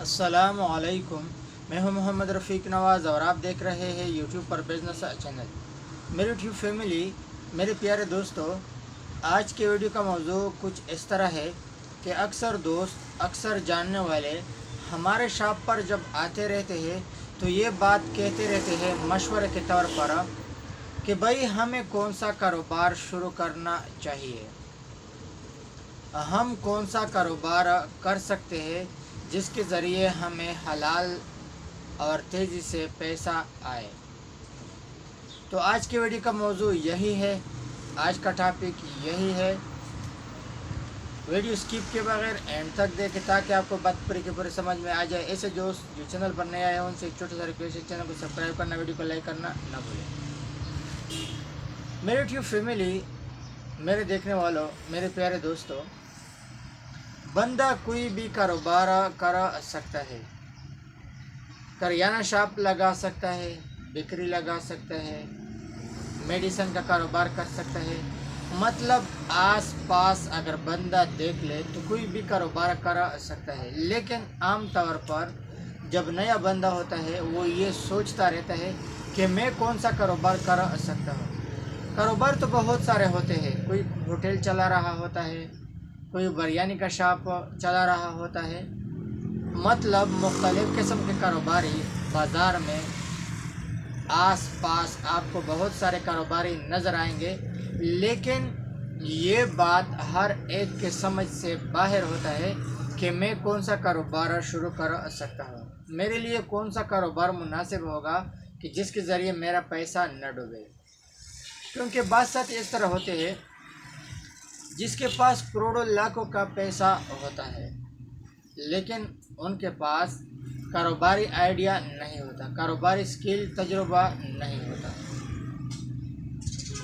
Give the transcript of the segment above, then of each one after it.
अस्सलाम वालेकुम। मैं हूं मोहम्मद रफ़ीक नवाज़ और आप देख रहे हैं यूट्यूब पर बिज़नेस चैनल। मेरी यूट्यूब फैमिली, मेरे प्यारे दोस्तों, आज के वीडियो का मौजू कुछ इस तरह है कि अक्सर दोस्त, अक्सर जानने वाले हमारे शॉप पर जब आते रहते हैं तो ये बात कहते रहते हैं मशवरे के तौर पर कि भाई हमें कौन सा कारोबार शुरू करना चाहिए, हम कौन सा कारोबार कर सकते हैं जिसके ज़रिए हमें हलाल और तेज़ी से पैसा आए। तो आज की वीडियो का मौजू यही है, आज का टॉपिक यही है। वीडियो स्किप के बगैर एंड तक देखें ताकि आपको बात पूरी की पूरी समझ में आ जाए। ऐसे दोस्त जो चैनल पर नए आए हैं उनसे एक छोटा सा रिक्वेस्ट है, चैनल को सब्सक्राइब करना, वीडियो को लाइक करना ना भूलें। मेरे यूट्यूब फैमिली, मेरे देखने वालों, मेरे प्यारे दोस्तों, बंदा कोई भी कारोबार कर सकता है। करियाना शॉप लगा सकता है, बिक्री लगा सकता है, मेडिसिन का कारोबार कर सकता है। मतलब आस पास अगर बंदा देख ले तो कोई भी कारोबार कर सकता है। लेकिन आम तौर पर जब नया बंदा होता है वो ये सोचता रहता है कि मैं कौन सा कारोबार कर सकता हूँ। कारोबार तो बहुत सारे होते हैं। कोई होटल चला रहा होता है, कोई बिरयानी का शॉप चला रहा होता है। मतलब मुख्तलिफ़ किस्म के कारोबारी बाज़ार में आस पास आपको बहुत सारे कारोबारी नज़र आएंगे। लेकिन ये बात हर एक के समझ से बाहर होता है कि मैं कौन सा कारोबार शुरू कर सकता हूँ, मेरे लिए कौन सा कारोबार मुनासिब होगा कि जिसके ज़रिए मेरा पैसा न डूबे। क्योंकि बात साथ इस तरह होते हैं, जिसके पास करोड़ों लाखों का पैसा होता है लेकिन उनके पास कारोबारी आइडिया नहीं होता, कारोबारी स्किल, तजुर्बा नहीं होता।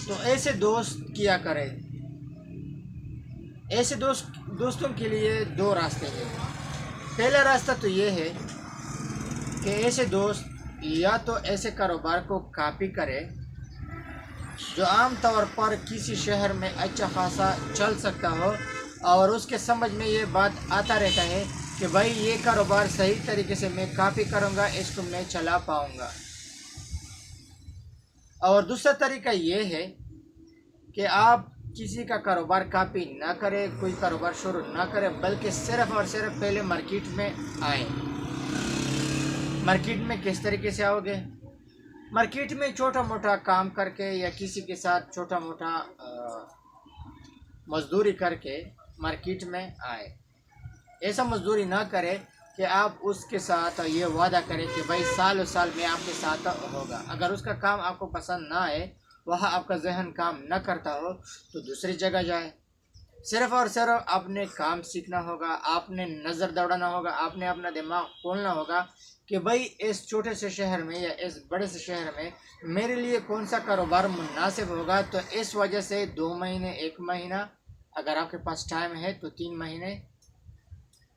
तो ऐसे दोस्त किया करें। ऐसे दोस्तों के लिए दो रास्ते हैं। पहला रास्ता तो ये है कि ऐसे दोस्त या तो ऐसे कारोबार को कॉपी करें जो आम तौर पर किसी शहर में अच्छा खासा चल सकता हो और उसके समझ में ये बात आता रहता है कि भाई ये कारोबार सही तरीके से मैं कॉपी करूँगा, इसको मैं चला पाऊँगा। और दूसरा तरीका ये है कि आप किसी का कारोबार कॉपी ना करें, कोई कारोबार शुरू ना करें, बल्कि सिर्फ़ और सिर्फ पहले मार्केट में आए। मार्केट में किस तरीके से आओगे? मार्केट में छोटा मोटा काम करके या किसी के साथ छोटा मोटा मजदूरी करके मार्केट में आए। ऐसा मजदूरी ना करें कि आप उसके साथ ये वादा करें कि भाई सालों साल में आपके साथ होगा। अगर उसका काम आपको पसंद ना आए, वह आपका जहन काम न करता हो, तो दूसरी जगह जाए। सिर्फ़ और सिर्फ आपने काम सीखना होगा, आपने नज़र दौड़ाना होगा, आपने अपना दिमाग खोलना होगा कि भाई इस छोटे से शहर में या इस बड़े से शहर में मेरे लिए कौन सा कारोबार मुनासिब होगा। तो इस वजह से 2 महीने, 1 महीना, अगर आपके पास टाइम है तो 3 महीने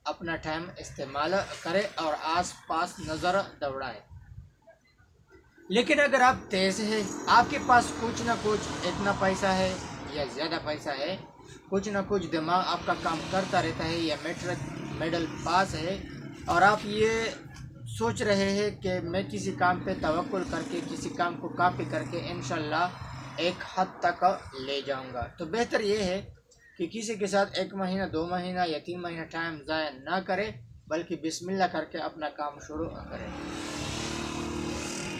अपना टाइम इस्तेमाल करें और आस पास नज़र दौड़ाएं। लेकिन अगर आप तेज़ हैं, आपके पास कुछ ना कुछ इतना पैसा है या ज़्यादा पैसा है, कुछ ना कुछ दिमाग आपका काम करता रहता है या मैट्रिक मिडल पास है और आप ये सोच रहे हैं कि मैं किसी काम पे तवक्कुल करके, किसी काम को कॉपी करके इंशाल्लाह एक हद तक ले जाऊंगा, तो बेहतर ये है कि किसी के साथ 1 महीना, 2 महीना या 3 महीना टाइम ज़ाया ना करें, बल्कि बिस्मिल्लाह करके अपना काम शुरू करें।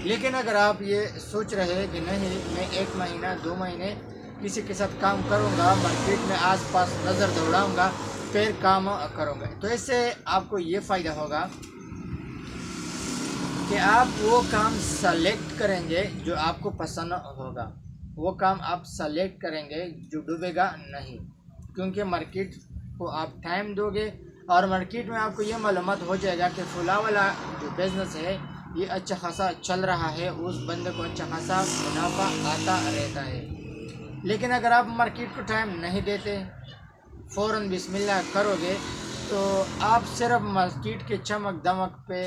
लेकिन अगर आप ये सोच रहे हैं कि नहीं, मैं 1 महीना, 2 महीने किसी के साथ काम करूंगा, मार्केट में आसपास नज़र दौड़ाऊंगा, फिर काम करूंगा, तो इससे आपको ये फ़ायदा होगा कि आप वो काम सेलेक्ट करेंगे जो आपको पसंद होगा। वो काम आप सेलेक्ट करेंगे जो डूबेगा नहीं, क्योंकि मार्केट को आप टाइम दोगे और मार्केट में आपको ये मालूमात हो जाएगा कि फुला वाला जो बिज़नेस है ये अच्छा खासा चल रहा है, उस बंदे को अच्छा खासा मुनाफा आता रहता है। लेकिन अगर आप मार्केट को टाइम नहीं देते, फ़ौरन बिस्मिल्लाह करोगे, तो आप सिर्फ मार्केट के चमक दमक पे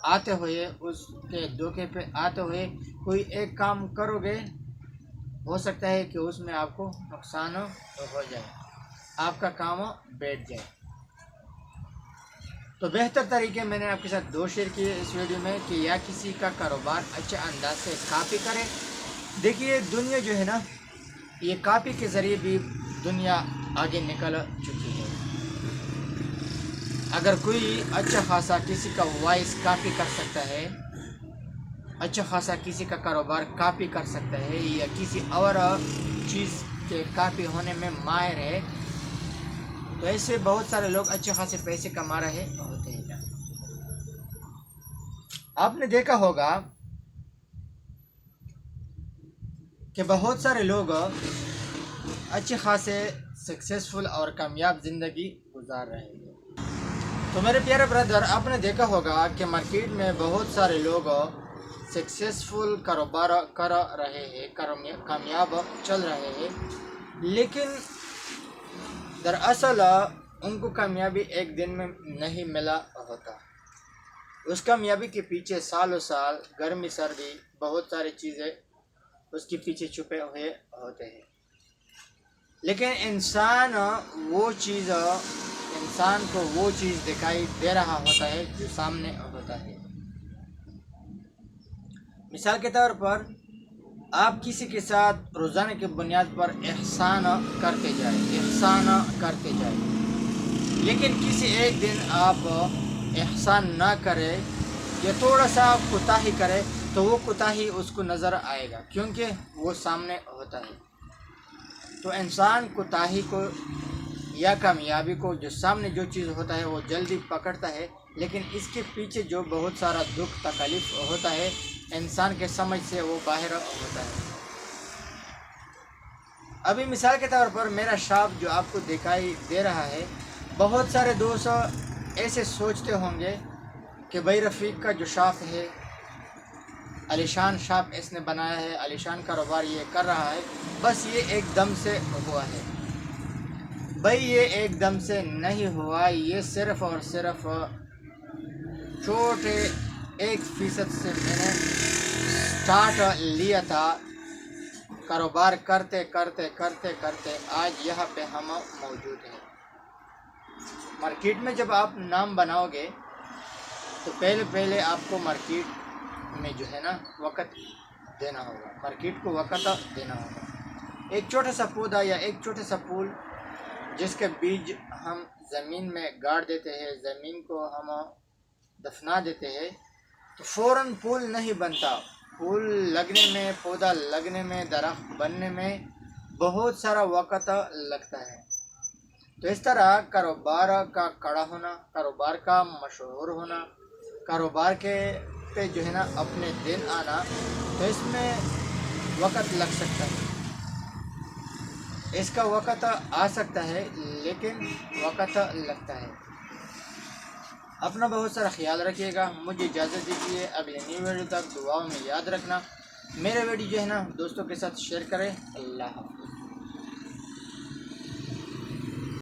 आते हुए, उसके धोखे पे आते हुए कोई एक काम करोगे, हो सकता है कि उसमें आपको नुकसान हो जाए, आपका काम बैठ जाए। تو بہتر طریقے میں نے آپ کے ساتھ 2 شیئر کیے اس ویڈیو میں کہ یا کسی کا کاروبار اچھے انداز سے کاپی کرے. دیکھیے دنیا جو ہے نا یہ کاپی کے ذریعے بھی دنیا آگے نکل چکی ہے. اگر کوئی اچھا خاصا کسی کا وائس کاپی کر سکتا ہے، اچھا خاصا کسی کا کاروبار کاپی کر سکتا ہے یا کسی اور چیز کے کاپی ہونے میں ماہر ہے، تو ایسے بہت سارے لوگ اچھے خاصے پیسے کما رہے ہوتے ہیں. آپ نے دیکھا ہوگا کہ بہت سارے لوگ اچھے خاصے سکسیسفل اور کامیاب زندگی گزار رہے ہیں. تو میرے پیارے برادر، آپ نے دیکھا ہوگا کہ مارکیٹ میں بہت سارے لوگ سکسیسفل کاروبار کر رہے ہیں، کامیاب چل رہے ہیں، لیکن دراصل ان کو کامیابی ایک دن میں نہیں ملا ہوتا. اس کامیابی کے پیچھے سالوں سال گرمی سردی بہت ساری چیزیں اس کے پیچھے چھپے ہوئے ہوتے ہیں. لیکن انسان کو وہ چیز دکھائی دے رہا ہوتا ہے جو سامنے ہوتا ہے. مثال کے طور پر آپ کسی کے ساتھ روزانہ کی بنیاد پر احسان کرتے جائیں، لیکن کسی ایک دن آپ احسان نہ کرے یا تھوڑا سا کوتاہی کرے تو وہ کوتاہی اس کو نظر آئے گا، کیونکہ وہ سامنے ہوتا ہے. تو انسان کوتاہی کو یا کامیابی کو جو سامنے جو چیز ہوتا ہے وہ جلدی پکڑتا ہے، لیکن اس کے پیچھے جو بہت سارا دکھ تکلیف ہوتا ہے انسان کے سمجھ سے وہ باہر ہوتا ہے. ابھی مثال کے طور پر میرا شاپ جو آپ کو دکھائی دے رہا ہے، بہت سارے دوست ایسے سوچتے ہوں گے کہ بھائی رفیق کا جو شاپ ہے علیشان شاپ اس نے بنایا ہے، علیشان کاروبار یہ کر رہا ہے، بس یہ ایک دم سے ہوا ہے. بھائی یہ ایک دم سے نہیں ہوا، یہ صرف اور صرف چھوٹے 1% سے میں نے سٹارٹ لیا تھا. کاروبار کرتے آج یہاں پہ ہم موجود ہیں. مارکیٹ میں جب آپ نام بناؤ گے تو پہلے آپ کو مارکیٹ میں جو ہے نا وقت دینا ہوگا، مارکیٹ کو وقت دینا ہوگا. ایک چھوٹا سا پودا یا ایک چھوٹا سا پھول جس کے بیج ہم زمین میں گاڑ دیتے ہیں، زمین کو ہم دفنا دیتے ہیں، تو فوراً پھول نہیں بنتا. پھول لگنے میں، پودا لگنے میں، درخت بننے میں بہت سارا وقت لگتا ہے. تو اس طرح کاروبار کا کڑا ہونا، کاروبار کا مشہور ہونا، کاروبار کے پہ جو ہے نا اپنے دن آنا، تو اس میں وقت لگ سکتا ہے. اس کا وقت آ سکتا ہے لیکن وقت لگتا ہے. اپنا بہت سارا خیال رکھیے گا. مجھے اجازت دیجیے، اگلے نیو ویڈیو تک دعاؤں میں یاد رکھنا. میرے ویڈیو جو ہے نا دوستوں کے ساتھ شیئر کریں. اللہ حافظ.